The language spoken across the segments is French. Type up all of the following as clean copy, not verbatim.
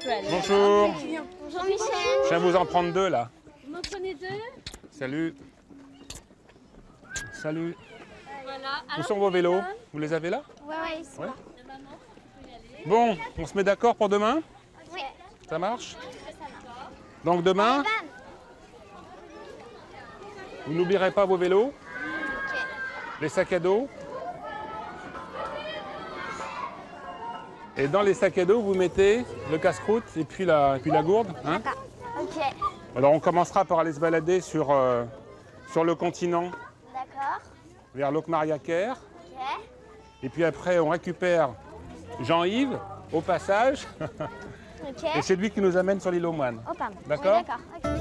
peut aller. Bonjour. Bonjour Michel. Je viens vous en prendre deux là. Vous m'en prenez deux. Salut. Salut. Voilà. Où sont vos vélos? Vous les avez là? Ouais, ils sont Ouais. là. Maman, tu peux y aller. Bon, on se met d'accord pour demain? Oui. Ça marche? Donc demain, vous n'oublierez pas vos vélos, les sacs à dos. Et dans les sacs à dos, vous mettez le casse-croûte et puis la gourde. Hein? D'accord. Ok. Alors on commencera par aller se balader sur le continent D'accord. vers Locmaria-Caire. Ok. Et puis après, on récupère Jean-Yves au passage. Ok. Et c'est lui qui nous amène sur l'île aux Moines. Oh, pardon. D'accord. Oui, d'accord. Ok.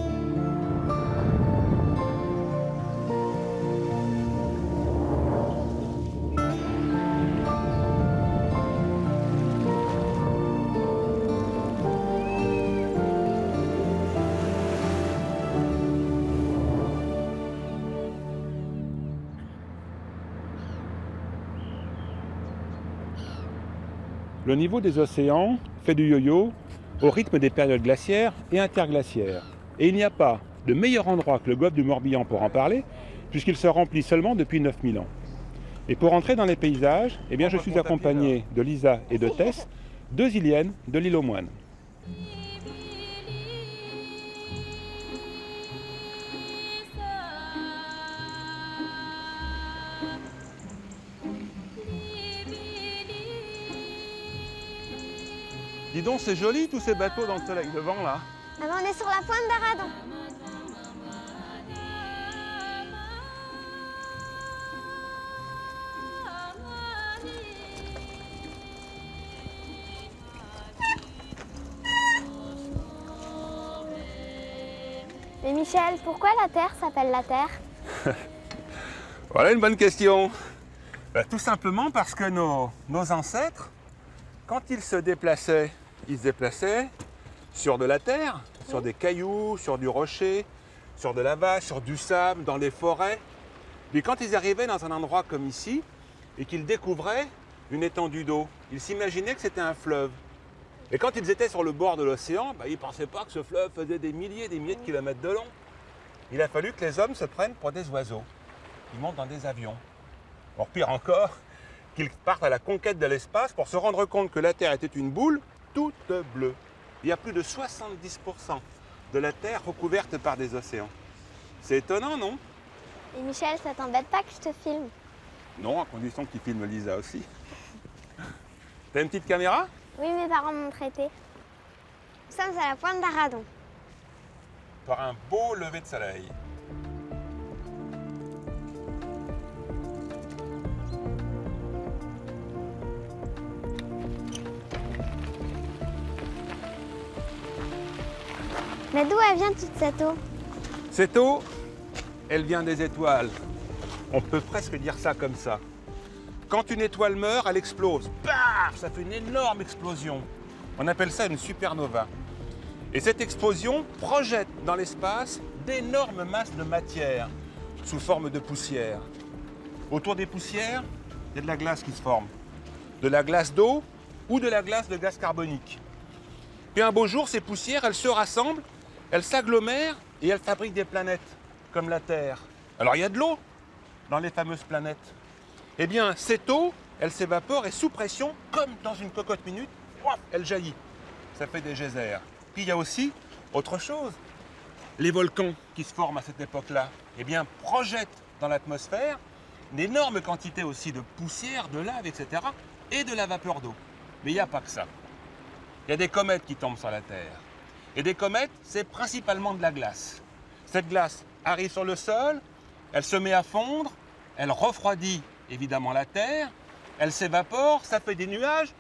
Le niveau des océans fait du yo-yo au rythme des périodes glaciaires et interglaciaires. Et il n'y a pas de meilleur endroit que le golfe du Morbihan pour en parler, puisqu'il se remplit seulement depuis 9000 ans. Et pour entrer dans les paysages, eh bien, je suis accompagné de Lisa et de Tess, deux Iliennes de l'île aux Moines. Dis donc, c'est joli tous ces bateaux dans le soleil devant là. Ah ben, on est sur la pointe d'Aradon. Mais Michel, pourquoi la Terre s'appelle la Terre? Voilà une bonne question. Tout simplement parce que nos ancêtres, quand ils se déplaçaient sur de la terre, sur des cailloux, sur du rocher, sur de la vache, sur du sable, dans les forêts. Mais quand ils arrivaient dans un endroit comme ici et qu'ils découvraient une étendue d'eau, ils s'imaginaient que c'était un fleuve. Et quand ils étaient sur le bord de l'océan, ils ne pensaient pas que ce fleuve faisait des milliers de kilomètres de long. Il a fallu que les hommes se prennent pour des oiseaux. Ils montent dans des avions. Or, pire encore, qu'ils partent à la conquête de l'espace pour se rendre compte que la Terre était une boule toute bleue. Il y a plus de 70% de la Terre recouverte par des océans. C'est étonnant, non? Et Michel, ça t'embête pas que je te filme? Non, à condition que tu filmes Lisa aussi. T'as une petite caméra? Oui, mes parents m'ont prêté. Nous sommes à la pointe d'Aradon. Par un beau lever de soleil. Mais d'où elle vient toute cette eau? Cette eau, elle vient des étoiles. On peut presque dire ça comme ça. Quand une étoile meurt, elle explose. Paf! Ça fait une énorme explosion. On appelle ça une supernova. Et cette explosion projette dans l'espace d'énormes masses de matière sous forme de poussière. Autour des poussières, il y a de la glace qui se forme. De la glace d'eau ou de la glace de gaz carbonique. Puis un beau jour, ces poussières, elles se rassemblent, elles s'agglomèrent et elles fabriquent des planètes, comme la Terre. Alors il y a de l'eau dans les fameuses planètes. Eh bien, cette eau, elle s'évapore et sous pression, comme dans une cocotte minute, elle jaillit. Ça fait des geysers. Puis il y a aussi autre chose. Les volcans qui se forment à cette époque-là, eh bien, projettent dans l'atmosphère une énorme quantité aussi de poussière, de lave, etc. et de la vapeur d'eau. Mais il n'y a pas que ça. Il y a des comètes qui tombent sur la Terre. Et des comètes, c'est principalement de la glace. Cette glace arrive sur le sol, elle se met à fondre, elle refroidit évidemment la Terre, elle s'évapore, ça fait des nuages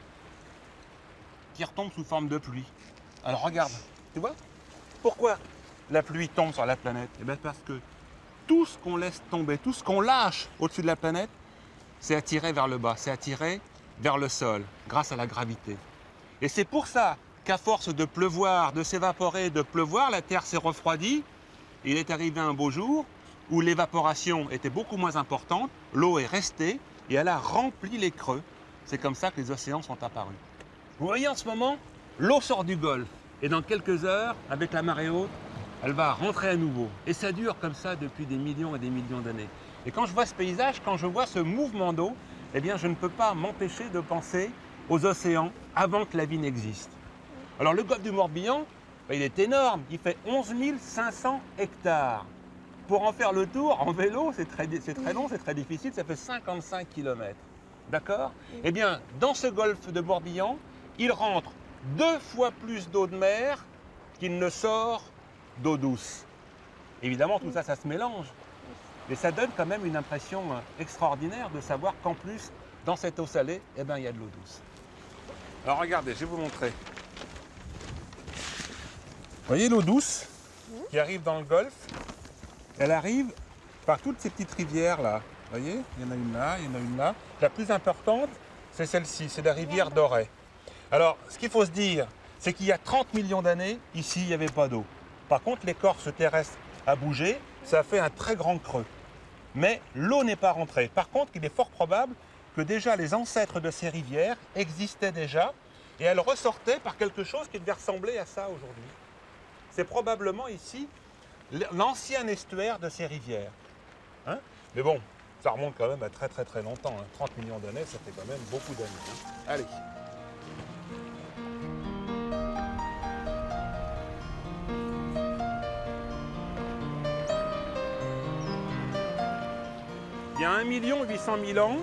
qui retombent sous forme de pluie. Alors regarde, tu vois? Pourquoi la pluie tombe sur la planète? Eh bien parce que tout ce qu'on laisse tomber, tout ce qu'on lâche au-dessus de la planète, c'est attiré vers le bas, c'est attiré vers le sol, grâce à la gravité. Et c'est pour ça qu'à force de pleuvoir, de s'évaporer, de pleuvoir, la Terre s'est refroidie. Il est arrivé un beau jour où l'évaporation était beaucoup moins importante, l'eau est restée et elle a rempli les creux. C'est comme ça que les océans sont apparus. Vous voyez en ce moment, l'eau sort du golfe et dans quelques heures, avec la marée haute, elle va rentrer à nouveau. Et ça dure comme ça depuis des millions et des millions d'années. Et quand je vois ce paysage, quand je vois ce mouvement d'eau, eh bien je ne peux pas m'empêcher de penser aux océans avant que la vie n'existe. Alors le golfe du Morbihan, ben, il est énorme, il fait 11 500 hectares. Pour en faire le tour en vélo, c'est très long, c'est très difficile, ça fait 55 km. D'accord? Eh bien, dans ce golfe de Morbihan, il rentre 2 fois plus d'eau de mer qu'il ne sort d'eau douce. Évidemment, tout ça, ça se mélange. Mais ça donne quand même une impression extraordinaire de savoir qu'en plus, dans cette eau salée, eh ben, il y a de l'eau douce. Alors regardez, je vais vous montrer. Vous voyez l'eau douce qui arrive dans le golfe? Elle arrive par toutes ces petites rivières là. Vous voyez? Il y en a une là, il y en a une là. La plus importante, c'est celle-ci, c'est la rivière d'Auray. Alors, ce qu'il faut se dire, c'est qu'il y a 30 millions d'années, ici, il n'y avait pas d'eau. Par contre, l'écorce terrestre a bougé, ça a fait un très grand creux. Mais l'eau n'est pas rentrée. Par contre, il est fort probable que déjà les ancêtres de ces rivières existaient déjà et elles ressortaient par quelque chose qui devait ressembler à ça aujourd'hui. C'est probablement ici l'ancien estuaire de ces rivières. Hein? Mais bon, ça remonte quand même à très très très longtemps. Hein. 30 millions d'années, ça fait quand même beaucoup d'années. Hein. Allez. Il y a 1 800 000 ans,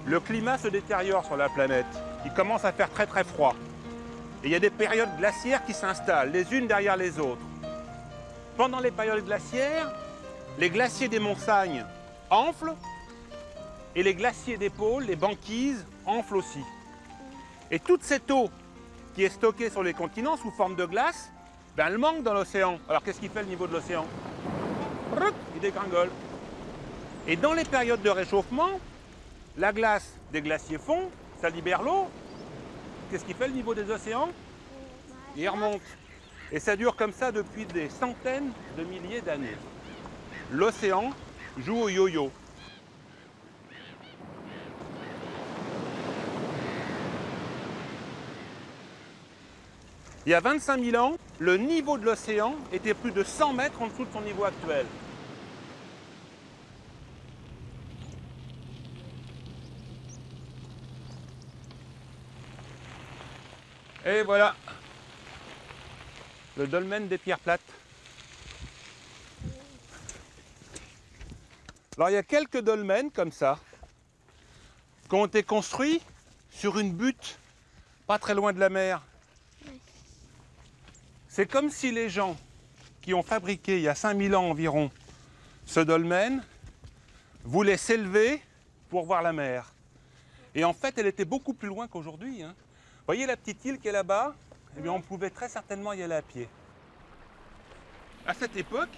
le climat se détériore sur la planète. Il commence à faire très très froid. Et il y a des périodes glaciaires qui s'installent, les unes derrière les autres. Pendant les périodes glaciaires, les glaciers des montagnes enflent et les glaciers des pôles, les banquises, enflent aussi. Et toute cette eau qui est stockée sur les continents sous forme de glace, ben elle manque dans l'océan. Alors qu'est-ce qui fait le niveau de l'océan? Il dégringole. Et dans les périodes de réchauffement, la glace des glaciers fond, ça libère l'eau. Qu'est-ce qui fait le niveau des océans? Il remonte. Et ça dure comme ça depuis des centaines de milliers d'années. L'océan joue au yo-yo. Il y a 25 000 ans, le niveau de l'océan était plus de 100 mètres en dessous de son niveau actuel. Et voilà, le dolmen des pierres plates. Alors il y a quelques dolmens comme ça, qui ont été construits sur une butte pas très loin de la mer. C'est comme si les gens qui ont fabriqué il y a 5000 ans environ ce dolmen voulaient s'élever pour voir la mer. Et en fait, elle était beaucoup plus loin qu'aujourd'hui. Hein. Vous voyez la petite île qui est là-bas? Eh bien, on pouvait très certainement y aller à pied. À cette époque,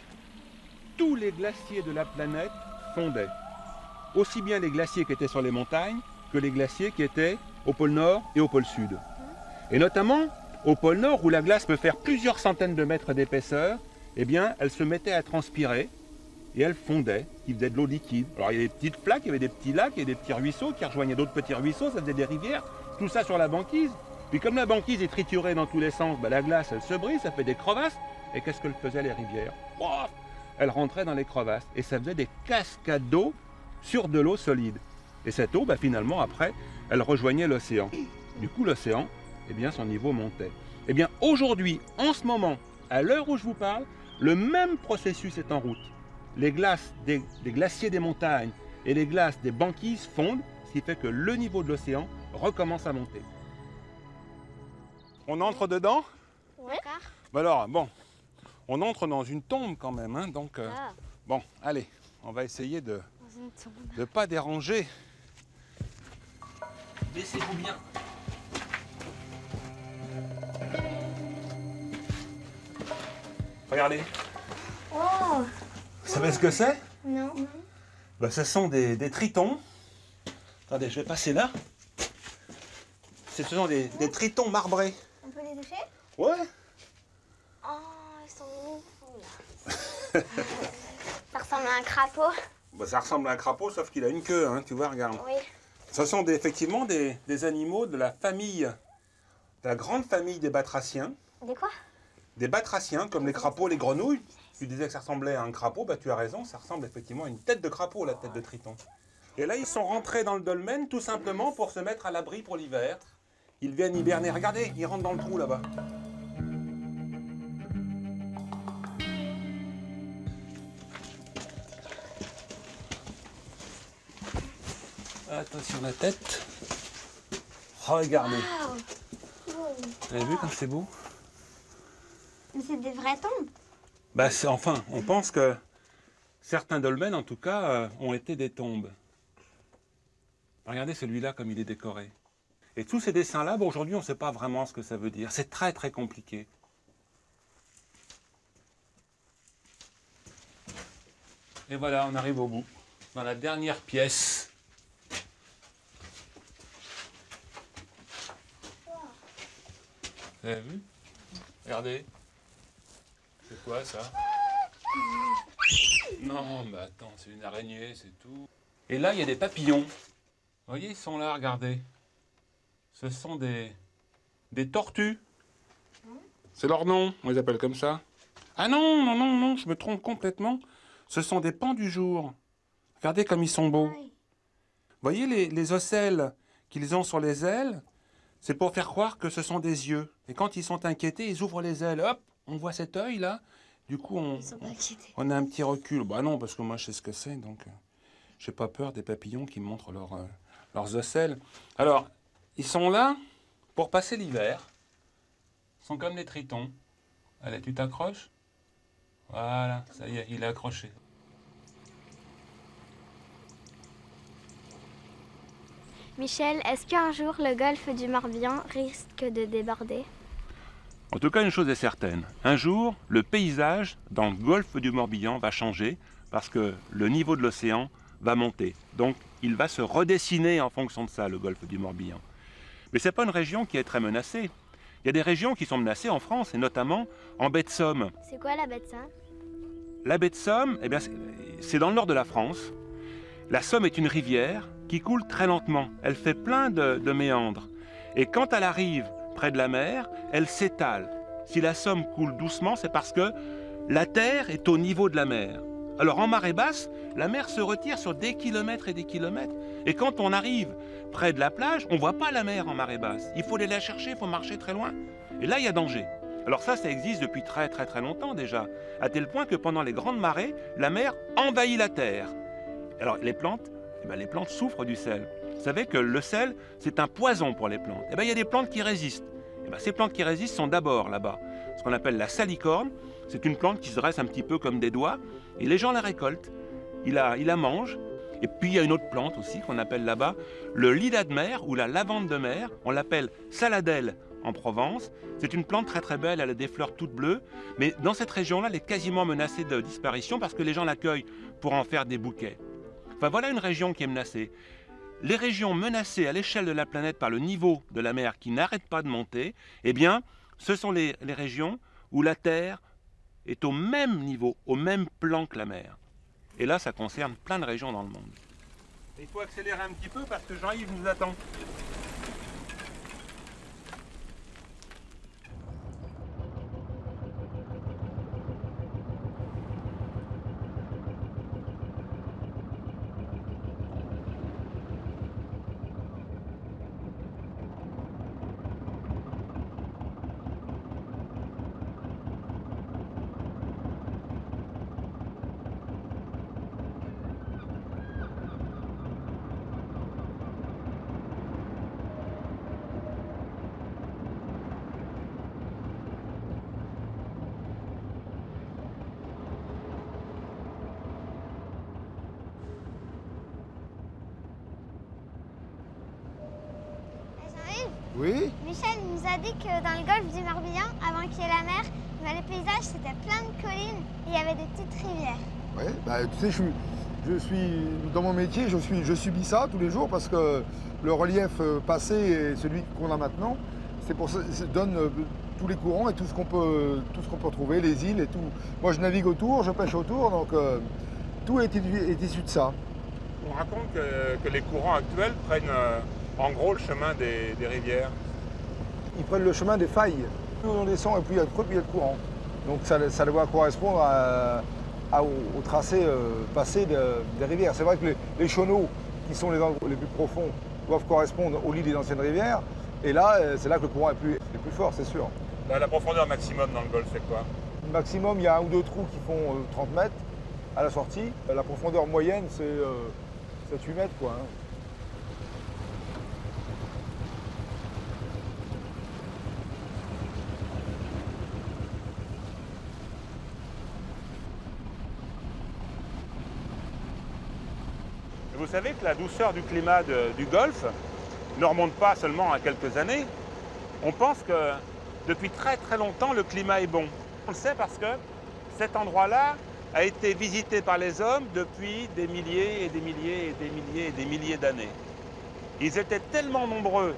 tous les glaciers de la planète fondaient. Aussi bien les glaciers qui étaient sur les montagnes que les glaciers qui étaient au pôle Nord et au pôle Sud. Et notamment, au pôle Nord, où la glace peut faire plusieurs centaines de mètres d'épaisseur, eh bien, elle se mettait à transpirer et elle fondait, qui faisait de l'eau liquide. Alors, il y avait des petites flaques, il y avait des petits lacs, il y avait des petits ruisseaux qui rejoignaient d'autres petits ruisseaux, ça faisait des rivières. Tout ça sur la banquise. Puis comme la banquise est triturée dans tous les sens, ben la glace, elle se brise, ça fait des crevasses. Et qu'est-ce que faisaient les rivières? Elles rentraient dans les crevasses. Et ça faisait des cascades d'eau sur de l'eau solide. Et cette eau, ben finalement, après, elle rejoignait l'océan. Du coup, l'océan, eh bien, son niveau montait. Eh bien, aujourd'hui, en ce moment, à l'heure où je vous parle, le même processus est en route. Les glaces des glaciers des montagnes et les glaces des banquises fondent, ce qui fait que le niveau de l'océan recommence à monter. On entre dedans? Ouais. Ben alors, bon, on entre dans une tombe quand même, hein, donc bon, allez, on va essayer de ne pas déranger. Laissez-vous bien. Regardez. Oh. Vous savez ce que c'est? Non. Ben, ce sont des tritons. Attendez, je vais passer là. Ce sont des tritons marbrés. On peut les toucher? Ouais. Oh, ils sont ouf là. Ça ressemble à un crapaud. Ben, ça ressemble à un crapaud, sauf qu'il a une queue, hein, tu vois, regarde. Oui. Ce sont effectivement des animaux de la famille la grande famille des batraciens. Des quoi? Des batraciens, comme les crapauds, les grenouilles. Tu disais que ça ressemblait à un crapaud, bah tu as raison, ça ressemble effectivement à une tête de crapaud, la tête de triton. Et là, ils sont rentrés dans le dolmen tout simplement pour se mettre à l'abri pour l'hiver. Ils viennent hiberner. Regardez, ils rentrent dans le trou là-bas. Attention la tête. Regardez. Wow. Vous avez vu comme c'est beau? Mais c'est des vraies tombes. Bah, enfin, on pense que certains dolmens, en tout cas, ont été des tombes. Regardez celui-là comme il est décoré. Et tous ces dessins-là, bon, aujourd'hui, on ne sait pas vraiment ce que ça veut dire. C'est très, très compliqué. Et voilà, on arrive au bout, dans la dernière pièce. Vous avez vu? Regardez. C'est quoi ça? Non, mais attends, c'est une araignée, c'est tout. Et là, il y a des papillons. Vous voyez, ils sont là, regardez. Ce sont des tortues. C'est leur nom, on les appelle comme ça. Ah non, non, non, non, je me trompe complètement. Ce sont des pans du jour. Regardez comme ils sont beaux. Vous voyez les ocelles qu'ils ont sur les ailes? C'est pour faire croire que ce sont des yeux. Et quand ils sont inquiétés, ils ouvrent les ailes. Hop, on voit cet œil-là. Du coup, on a un petit recul. Bah non, parce que moi, je sais ce que c'est. Donc, j'ai pas peur des papillons qui montrent leurs ocelles. Alors, ils sont là pour passer l'hiver. Ils sont comme les tritons. Allez, tu t'accroches? Voilà, ça y est, il est accroché. Michel, est-ce qu'un jour le golfe du Morbihan risque de déborder? En tout cas, une chose est certaine. Un jour, le paysage dans le golfe du Morbihan va changer parce que le niveau de l'océan va monter. Donc, il va se redessiner en fonction de ça, le golfe du Morbihan. Mais ce n'est pas une région qui est très menacée. Il y a des régions qui sont menacées en France, et notamment en baie de Somme. C'est quoi la baie de Somme? La baie de Somme, eh bien, c'est dans le nord de la France. La Somme est une rivière qui coule très lentement. Elle fait plein de méandres. Et quand elle arrive près de la mer, elle s'étale. Si la Somme coule doucement, c'est parce que la terre est au niveau de la mer. Alors en marée basse, la mer se retire sur des kilomètres et des kilomètres. Et quand on arrive près de la plage, on ne voit pas la mer en marée basse. Il faut aller la chercher, il faut marcher très loin. Et là, il y a danger. Alors ça existe depuis très très très longtemps déjà, à tel point que pendant les grandes marées, la mer envahit la terre. Alors les plantes, les plantes souffrent du sel. Vous savez que le sel, c'est un poison pour les plantes. Il y a des plantes qui résistent. Ces plantes qui résistent sont d'abord là-bas ce qu'on appelle la salicorne. C'est une plante qui se dresse un petit peu comme des doigts, et les gens la récoltent, ils la mangent. Et puis il y a une autre plante aussi qu'on appelle là-bas le lilas de mer ou la lavande de mer. On l'appelle saladelle en Provence. C'est une plante très très belle, elle a des fleurs toutes bleues, mais dans cette région-là, elle est quasiment menacée de disparition parce que les gens l'accueillent pour en faire des bouquets. Enfin voilà une région qui est menacée. Les régions menacées à l'échelle de la planète par le niveau de la mer qui n'arrête pas de monter, eh bien, ce sont les régions où la Terre est au même niveau, au même plan que la mer. Et là, ça concerne plein de régions dans le monde. Il faut accélérer un petit peu parce que Jean-Yves nous attend. Oui, Michel nous a dit que dans le golfe du Morbihan, avant qu'il y ait la mer, les paysages c'était plein de collines et il y avait des petites rivières. ouais, tu sais, je suis dans mon métier, je subis ça tous les jours parce que le relief passé et celui qu'on a maintenant, c'est pour ça, ça donne tous les courants et tout ce qu'on peut trouver, les îles et tout. Moi, je navigue autour, je pêche autour, donc tout est issu de ça. On raconte que les courants actuels prennent en gros le chemin des rivières. ils prennent le chemin des failles. Plus on descend et plus il y a de creux, plus il y a de courant. Donc ça doit correspondre au tracé passé des rivières. C'est vrai que les chauneaux, qui sont les endroits les plus profonds, doivent correspondre au lit des anciennes rivières. Et là, c'est là que le courant est plus fort, c'est sûr. La profondeur maximum dans le golfe, c'est quoi? Maximum, il y a un ou deux trous qui font 30 mètres à la sortie. La profondeur moyenne, c'est 7-8 mètres, quoi. Hein. Vous savez que la douceur du climat du Golfe ne remonte pas seulement à quelques années. On pense que depuis très très longtemps, le climat est bon. On le sait parce que cet endroit-là a été visité par les hommes depuis des milliers et des milliers et des milliers et des milliers d'années. Ils étaient tellement nombreux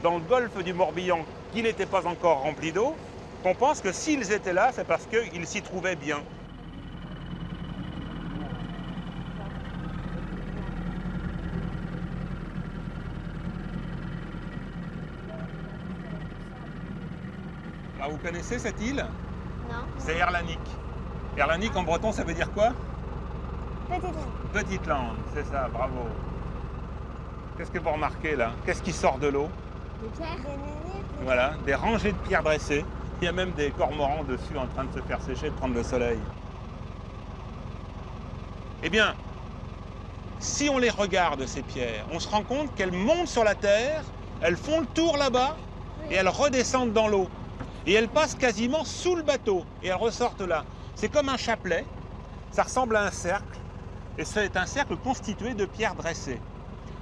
dans le golfe du Morbihan qui n'était pas encore rempli d'eau qu'on pense que s'ils étaient là, c'est parce qu'ils s'y trouvaient bien. Ah, vous connaissez cette île? Non. C'est Erlanik. Erlanik en breton, ça veut dire quoi? Petite île. Petite lande, c'est ça, bravo. Qu'est-ce que vous remarquez là? Qu'est-ce qui sort de l'eau? Des pierres. Des menhirs. Voilà, des rangées de pierres dressées. Il y a même des cormorans dessus en train de se faire sécher, de prendre le soleil. Eh bien, si on les regarde, ces pierres, on se rend compte qu'elles montent sur la terre, elles font le tour là-bas et elles redescendent dans l'eau. Et elles passent quasiment sous le bateau et elles ressortent là. C'est comme un chapelet, ça ressemble à un cercle et c'est un cercle constitué de pierres dressées.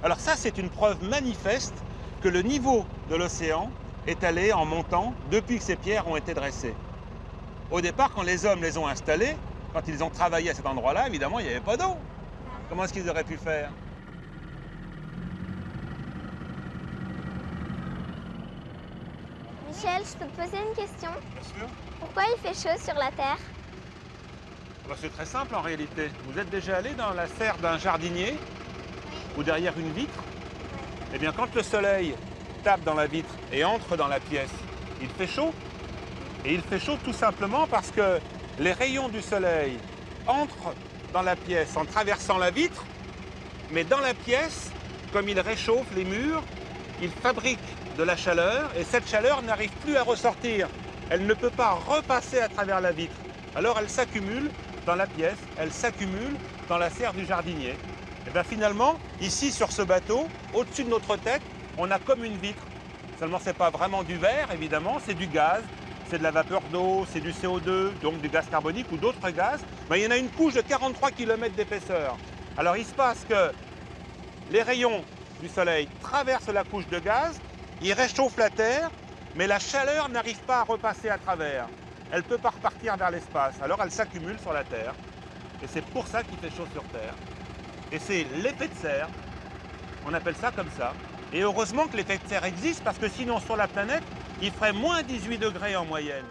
Alors ça, c'est une preuve manifeste que le niveau de l'océan est allé en montant depuis que ces pierres ont été dressées. Au départ, quand les hommes les ont installées, quand ils ont travaillé à cet endroit-là, évidemment, il n'y avait pas d'eau. Comment est-ce qu'ils auraient pu faire? Michel, je peux te poser une question? Bien sûr. Pourquoi il fait chaud sur la Terre? C'est très simple en réalité. Vous êtes déjà allé dans la serre d'un jardinier ou derrière une vitre? Eh bien, quand le soleil tape dans la vitre et entre dans la pièce, il fait chaud. Et il fait chaud tout simplement parce que les rayons du soleil entrent dans la pièce en traversant la vitre, mais dans la pièce, comme il réchauffe les murs, il fabrique de la chaleur et cette chaleur n'arrive plus à ressortir. Elle ne peut pas repasser à travers la vitre. Alors elle s'accumule dans la pièce, elle s'accumule dans la serre du jardinier. Et bien finalement, ici sur ce bateau, au-dessus de notre tête, on a comme une vitre. Seulement ce n'est pas vraiment du verre, évidemment, c'est du gaz, c'est de la vapeur d'eau, c'est du CO2, donc du gaz carbonique ou d'autres gaz. Mais il y en a une couche de 43 km d'épaisseur. Alors il se passe que les rayons du soleil traversent la couche de gaz, ils réchauffent la Terre, mais la chaleur n'arrive pas à repasser à travers. Elle ne peut pas repartir vers l'espace, alors elle s'accumule sur la Terre. Et c'est pour ça qu'il fait chaud sur Terre. Et c'est l'effet de serre, on appelle ça comme ça. Et heureusement que l'effet de serre existe, parce que sinon sur la planète, il ferait moins 18 degrés en moyenne.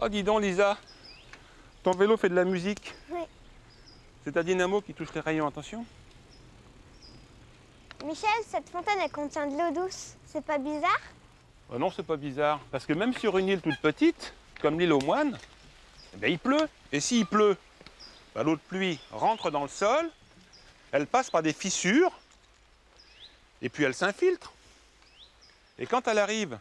Oh, dis donc, Lisa, ton vélo fait de la musique. Oui. C'est ta dynamo qui touche les rayons, attention. Michel, cette fontaine, elle contient de l'eau douce. C'est pas bizarre? Non, c'est pas bizarre, parce que même sur une île toute petite, comme l'île aux Moines, eh bien, il pleut. Et s'il pleut, ben, l'eau de pluie rentre dans le sol, elle passe par des fissures, et puis elle s'infiltre. Et quand elle arrive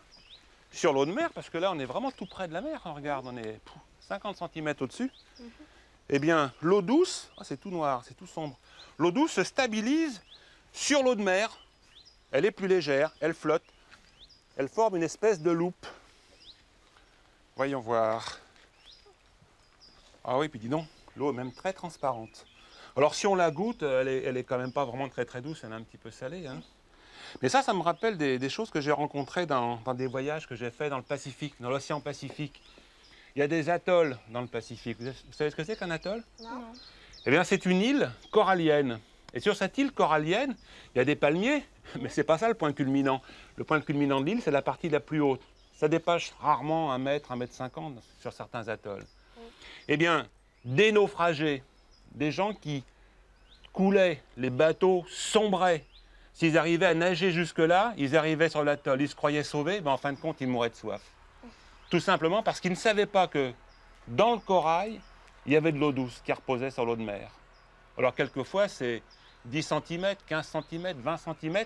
sur l'eau de mer, parce que là on est vraiment tout près de la mer, hein, regarde, on est 50 cm au-dessus, eh bien l'eau douce, oh, c'est tout noir, c'est tout sombre, l'eau douce se stabilise sur l'eau de mer, elle est plus légère, elle flotte, elle forme une espèce de loupe. Voyons voir. Ah oui, puis dis donc, l'eau est même très transparente. Alors si on la goûte, elle est quand même pas vraiment très très douce, elle est un petit peu salée, hein. Mais ça me rappelle des choses que j'ai rencontrées dans des voyages que j'ai faits dans le Pacifique, dans l'océan Pacifique. Il y a des atolls dans le Pacifique. Vous savez ce que c'est qu'un atoll? Non. Eh bien, c'est une île corallienne. Et sur cette île corallienne, il y a des palmiers, mais ce n'est pas ça le point culminant. Le point culminant de l'île, c'est la partie la plus haute. Ça dépasse rarement 1 mètre, 1,50 m sur certains atolls. Eh bien, des naufragés, des gens qui coulaient, les bateaux sombraient. S'ils arrivaient à nager jusque-là, ils arrivaient sur l'atoll, ils se croyaient sauvés, mais en fin de compte, ils mouraient de soif. Tout simplement parce qu'ils ne savaient pas que dans le corail, il y avait de l'eau douce qui reposait sur l'eau de mer. Alors quelquefois, c'est 10 cm, 15 cm, 20 cm,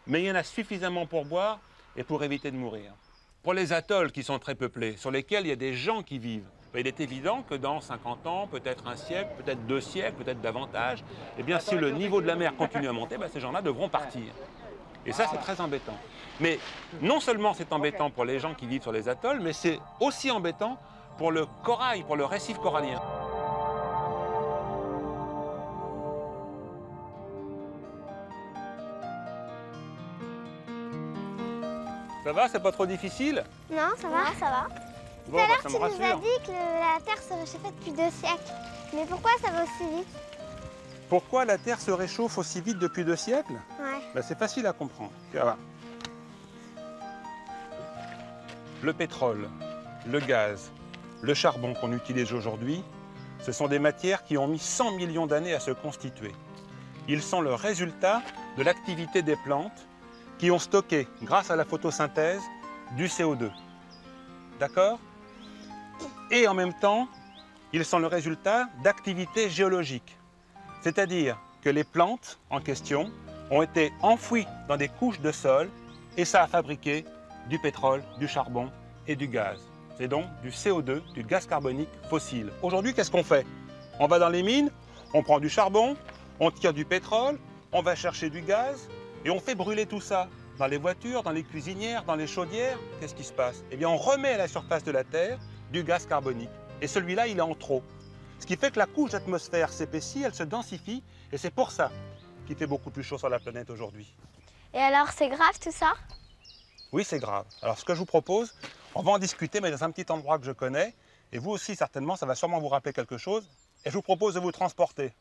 mais il y en a suffisamment pour boire et pour éviter de mourir. Pour les atolls qui sont très peuplés, sur lesquels il y a des gens qui vivent, il est évident que dans 50 ans, peut-être un siècle, peut-être 2 siècles, peut-être davantage, eh bien, si le niveau de la mer continue à monter, ces gens-là devront partir. Et ça, c'est très embêtant. Mais non seulement c'est embêtant pour les gens qui vivent sur les atolls, mais c'est aussi embêtant pour le corail, pour le récif corallien. Ça va, c'est pas trop difficile? Non, ça va. Ça va. Bon, Tout à l'heure, ça tu me nous as rassure. dit que la Terre se réchauffait depuis 2 siècles. Mais pourquoi ça va aussi vite? Pourquoi la Terre se réchauffe aussi vite depuis 2 siècles? Ouais. C'est facile à comprendre. Ça va. Le pétrole, le gaz, le charbon qu'on utilise aujourd'hui, ce sont des matières qui ont mis 100 millions d'années à se constituer. Ils sont le résultat de l'activité des plantes qui ont stocké, grâce à la photosynthèse, du CO2. D'accord? Et en même temps, ils sont le résultat d'activités géologiques. C'est-à-dire que les plantes en question ont été enfouies dans des couches de sol et ça a fabriqué du pétrole, du charbon et du gaz. C'est donc du CO2, du gaz carbonique fossile. Aujourd'hui, qu'est-ce qu'on fait? On va dans les mines, on prend du charbon, on tire du pétrole, on va chercher du gaz et on fait brûler tout ça. Dans les voitures, dans les cuisinières, dans les chaudières, qu'est-ce qui se passe? Eh bien, on remet à la surface de la Terre du gaz carbonique. Et celui-là, il est en trop. Ce qui fait que la couche d'atmosphère s'épaissit, elle se densifie, et c'est pour ça qu'il fait beaucoup plus chaud sur la planète aujourd'hui. Et alors, c'est grave tout ça? Oui, c'est grave. Alors, ce que je vous propose, on va en discuter, mais dans un petit endroit que je connais, et vous aussi, certainement, ça va sûrement vous rappeler quelque chose, et je vous propose de vous transporter.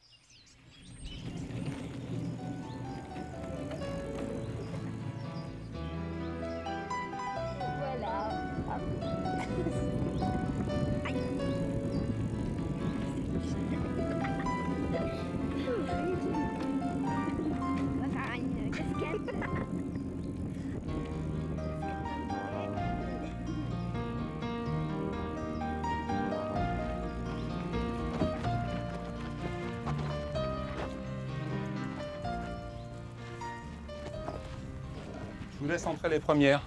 Je vous laisse entrer les premières.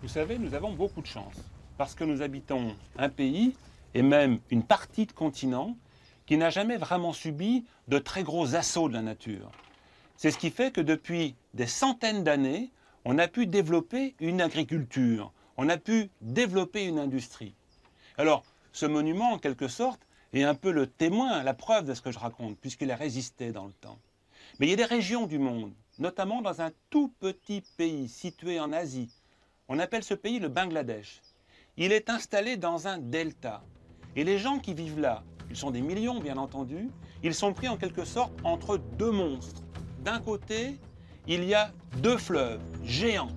Vous savez, nous avons beaucoup de chance, parce que nous habitons un pays, et même une partie de continent, qui n'a jamais vraiment subi de très gros assauts de la nature. C'est ce qui fait que depuis des centaines d'années, on a pu développer une agriculture, on a pu développer une industrie. Alors, ce monument, en quelque sorte, est un peu le témoin, la preuve de ce que je raconte, puisqu'il a résisté dans le temps. Mais il y a des régions du monde, notamment dans un tout petit pays situé en Asie. On appelle ce pays le Bangladesh. Il est installé dans un delta. Et les gens qui vivent là, ils sont des millions bien entendu, ils sont pris en quelque sorte entre deux monstres. D'un côté, il y a deux fleuves géants,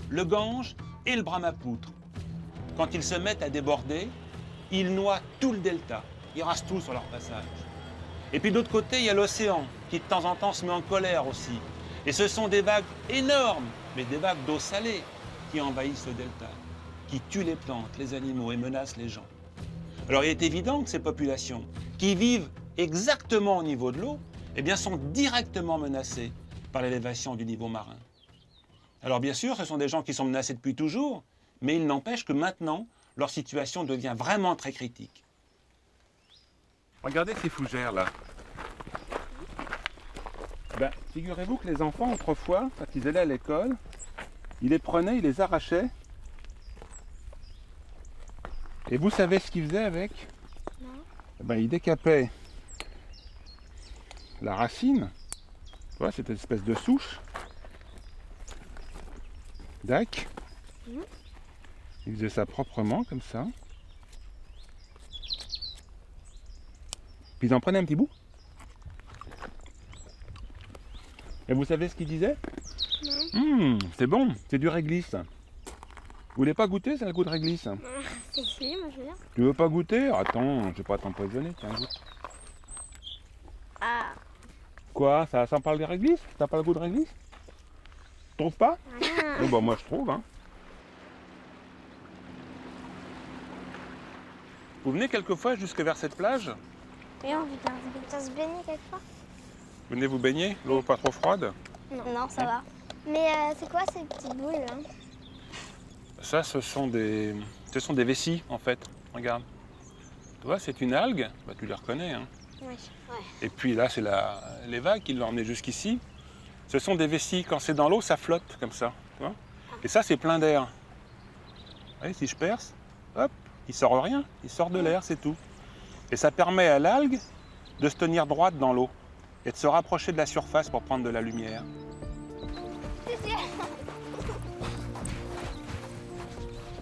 le Gange et le Brahmapoutre. Quand ils se mettent à déborder, ils noient tout le delta, ils rasent tout sur leur passage. Et puis de l'autre côté, il y a l'océan qui de temps en temps se met en colère aussi. Et ce sont des vagues énormes, mais des vagues d'eau salée qui envahissent le delta, qui tuent les plantes, les animaux et menacent les gens. Alors il est évident que ces populations qui vivent exactement au niveau de l'eau, eh bien, sont directement menacées par l'élévation du niveau marin. Alors bien sûr, ce sont des gens qui sont menacés depuis toujours, mais il n'empêche que maintenant, leur situation devient vraiment très critique. Regardez ces fougères là. Figurez-vous que les enfants, autrefois, quand ils allaient à l'école, ils les prenaient, ils les arrachaient. Et vous savez ce qu'ils faisaient avec? Non. Ils décapaient la racine, voilà, cette espèce de souche. Dac. Ils faisaient ça proprement, comme ça. Puis ils en prenaient un petit bout. Et vous savez ce qu'il disait? C'est bon, c'est du réglisse. Vous voulez pas goûter, c'est le goût de réglisse? Si, moi je veux bien. Tu veux pas goûter? Attends, je vais pas t'empoisonner, tiens, goûte. Ah. Quoi? Ça sent pas le réglisse? T'as pas le goût de réglisse? Tu trouves pas? Oh, bah moi je trouve, hein. Vous venez quelquefois jusque vers cette plage? Et on vient se baigner quelquefois? Vous venez vous baigner? L'eau pas trop froide? Non, ça va. Mais c'est quoi ces petites boules là? Ça, ce sont des vessies, en fait. Regarde. Tu vois, c'est une algue. Bah, tu les reconnais, hein. Oui. Et puis là, c'est les vagues qui l'ont emmené jusqu'ici. Ce sont des vessies. Quand c'est dans l'eau, ça flotte comme ça. Tu vois. Et ça, c'est plein d'air. Vous voyez, si je perce, hop, il sort rien. Il sort de l'air, c'est tout. Et ça permet à l'algue de se tenir droite dans l'eau et de se rapprocher de la surface pour prendre de la lumière.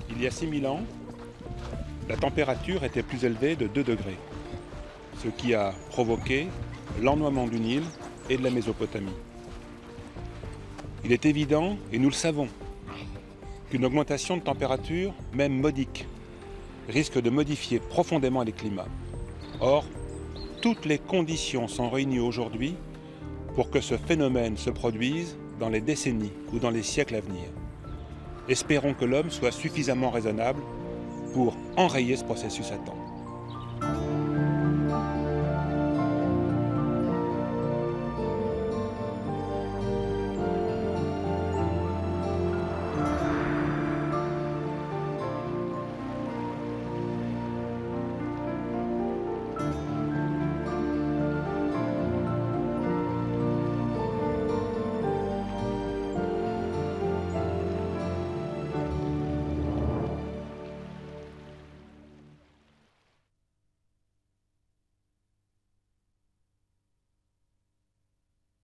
Il y a 6000 ans, la température était plus élevée de 2 degrés, ce qui a provoqué l'ennoiement du Nil et de la Mésopotamie. Il est évident, et nous le savons, qu'une augmentation de température, même modique, risque de modifier profondément les climats. Or, toutes les conditions sont réunies aujourd'hui pour que ce phénomène se produise dans les décennies ou dans les siècles à venir. Espérons que l'homme soit suffisamment raisonnable pour enrayer ce processus à temps.